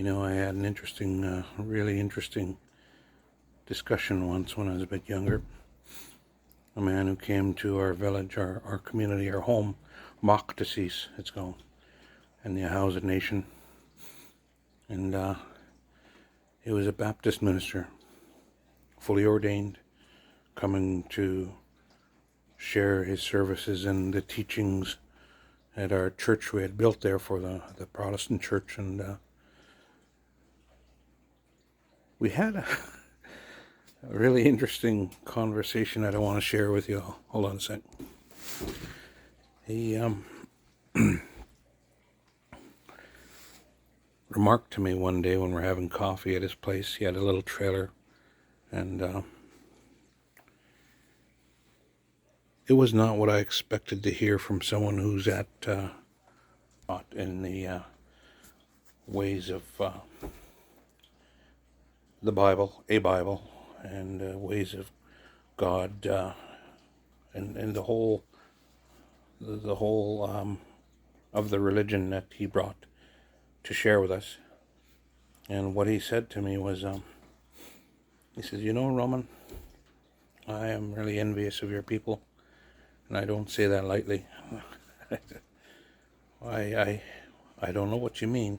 I had an really interesting discussion once when I was a bit younger. A man who came to our village, our community, our home, Ahousaht, it's called, in the Ahousaht Nation. And he was a Baptist minister, fully ordained, coming to share his services and the teachings at our church we had built there for the Protestant church. And we had a really interesting conversation that I want to share with you. Hold on a sec. He remarked to me one day when we're having coffee at his place. He had a little trailer, and it was not what I expected to hear from someone who's in the ways of the Bible, and ways of God, and the whole of the religion that he brought to share with us. And what he said to me was, he says, Roman, I am really envious of your people, and I don't say that lightly. I don't know what you mean.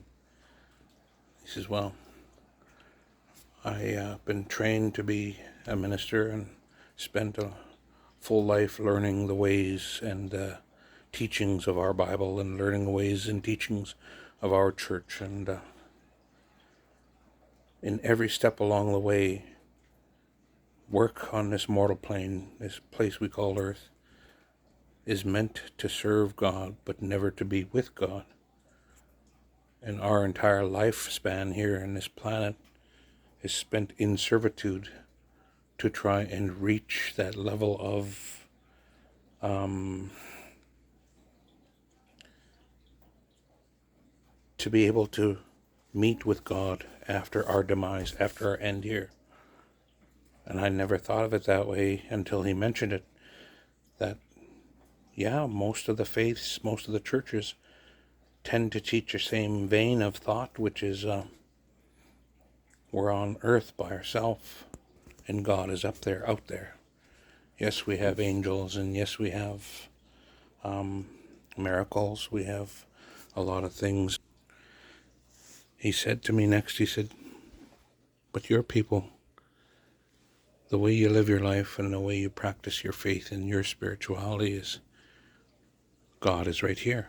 He says, well, I've been trained to be a minister and spent a full life learning the ways and the teachings of our Bible and learning the ways and teachings of our church. And in every step along the way, work on this mortal plane, this place we call Earth, is meant to serve God, but never to be with God. And our entire lifespan here on this planet is spent in servitude to try and reach that level of to be able to meet with God after our demise, after our end here. And I never thought of it that way until he mentioned it, that most of the faiths, most of the churches tend to teach the same vein of thought, which is we're on earth by ourselves and God is up there, out there. Yes, we have angels, and yes, we have miracles. We have a lot of things. He said to me next, he said, but your people, the way you live your life and the way you practice your faith and your spirituality is, God is right here.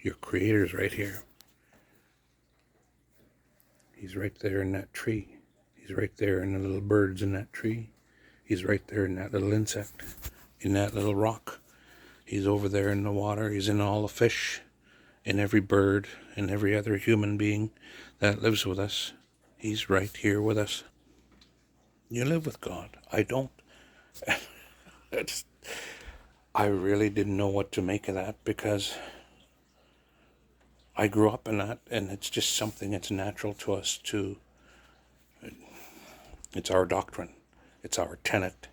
Your Creator is right here. He's right there in that tree. He's right there in the little birds in that tree. He's right there in that little insect, in that little rock. He's over there in the water. He's in all the fish, in every bird, and every other human being that lives with us. He's right here with us. You live with God. I don't. I really didn't know what to make of that, because I grew up in that, and it's just something that's natural to us to. It's our doctrine. It's our tenet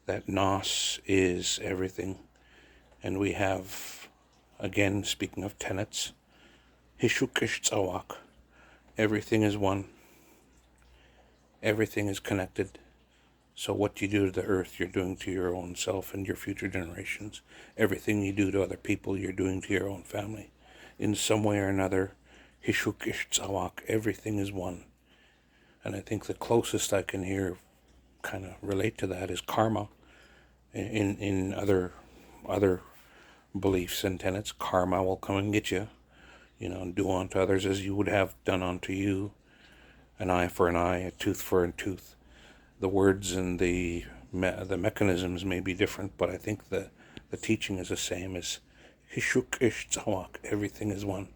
that Nos is everything. And we have, again, speaking of tenets, Hishukish Tzawak. Everything is one. Everything is connected. So what you do to the earth, you're doing to your own self and your future generations. Everything you do to other people, you're doing to your own family. In some way or another, Hishukish Tzawak, everything is one. And I think the closest I can hear kind of relate to that is karma. In other beliefs and tenets, karma will come and get you. Do unto others as you would have done unto you. An eye for an eye, a tooth for a tooth. The words and the mechanisms may be different, but I think the teaching is the same as Hishuk Ish Tzawak, everything is one.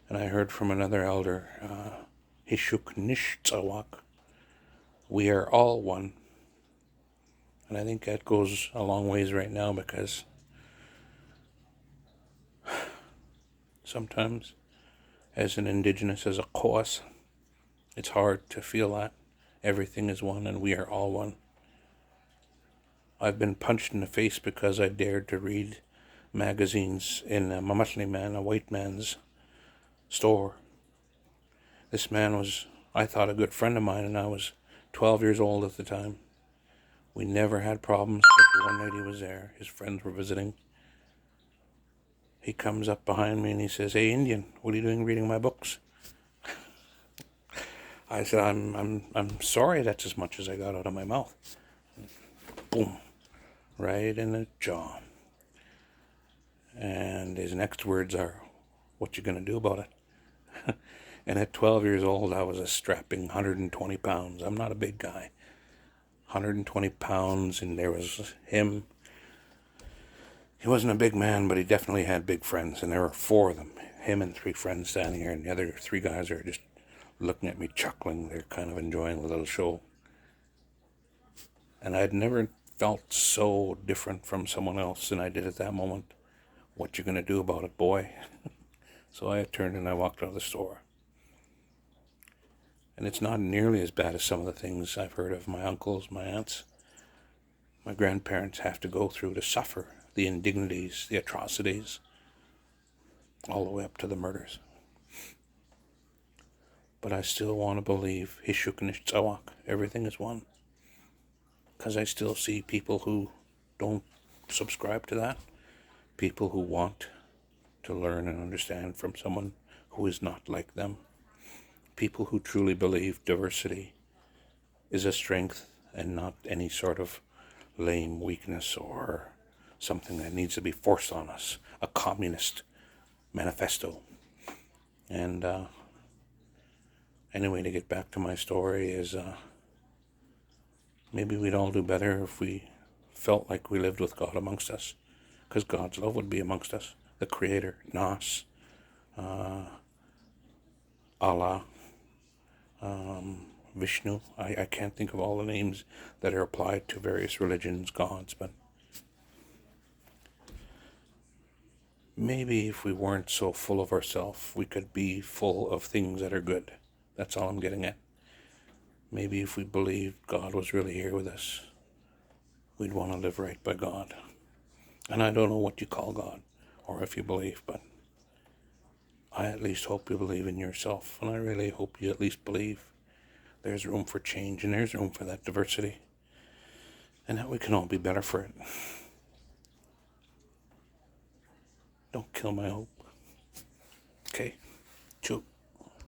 And I heard from another elder, Hishuk Nish Tzawak, we are all one. And I think that goes a long ways right now, because sometimes as an indigenous, as a Khoas, it's hard to feel that everything is one and we are all one. I've been punched in the face because I dared to read magazines in a Mamatli man, a white man's store, This man was, I thought, a good friend of mine, and I was 12 years old at the time. We never had problems, but one night he was there. His friends were visiting. He comes up behind me and he says, "Hey, Indian, what are you doing reading my books?" I said, I'm sorry, that's as much as I got out of my mouth. Boom. Right in the jaw. And his next words are, "What you gonna do about it?" And at 12 years old, I was a strapping 120 pounds. I'm not a big guy. 120 pounds, and there was him. He wasn't a big man, but he definitely had big friends, and there were four of them. Him and three friends standing here, and the other three guys are just looking at me, chuckling. They're kind of enjoying the little show. And I'd never felt so different from someone else than I did at that moment. "What you gonna do about it, boy?" So I turned and I walked out of the store. And it's not nearly as bad as some of the things I've heard of my uncles, my aunts, my grandparents have to go through to suffer the indignities, the atrocities, all the way up to the murders. But I still want to believe Hishuknitzawak, everything is one. Because I still see people who don't subscribe to that, people who want to learn and understand from someone who is not like them, people who truly believe diversity is a strength and not any sort of lame weakness or something that needs to be forced on us, a communist manifesto. And anyway, to get back to my story is maybe we'd all do better if we felt like we lived with God amongst us, because God's love would be amongst us, the Creator, Nas, Allah, Vishnu. I can't think of all the names that are applied to various religions, gods, but maybe if we weren't so full of ourselves, we could be full of things that are good. That's all I'm getting at. Maybe if we believed God was really here with us, we'd want to live right by God. And I don't know what you call God, or if you believe, but I at least hope you believe in yourself, and I really hope you at least believe there's room for change, and there's room for that diversity, and that we can all be better for it. Don't kill my hope. Okay? Chew.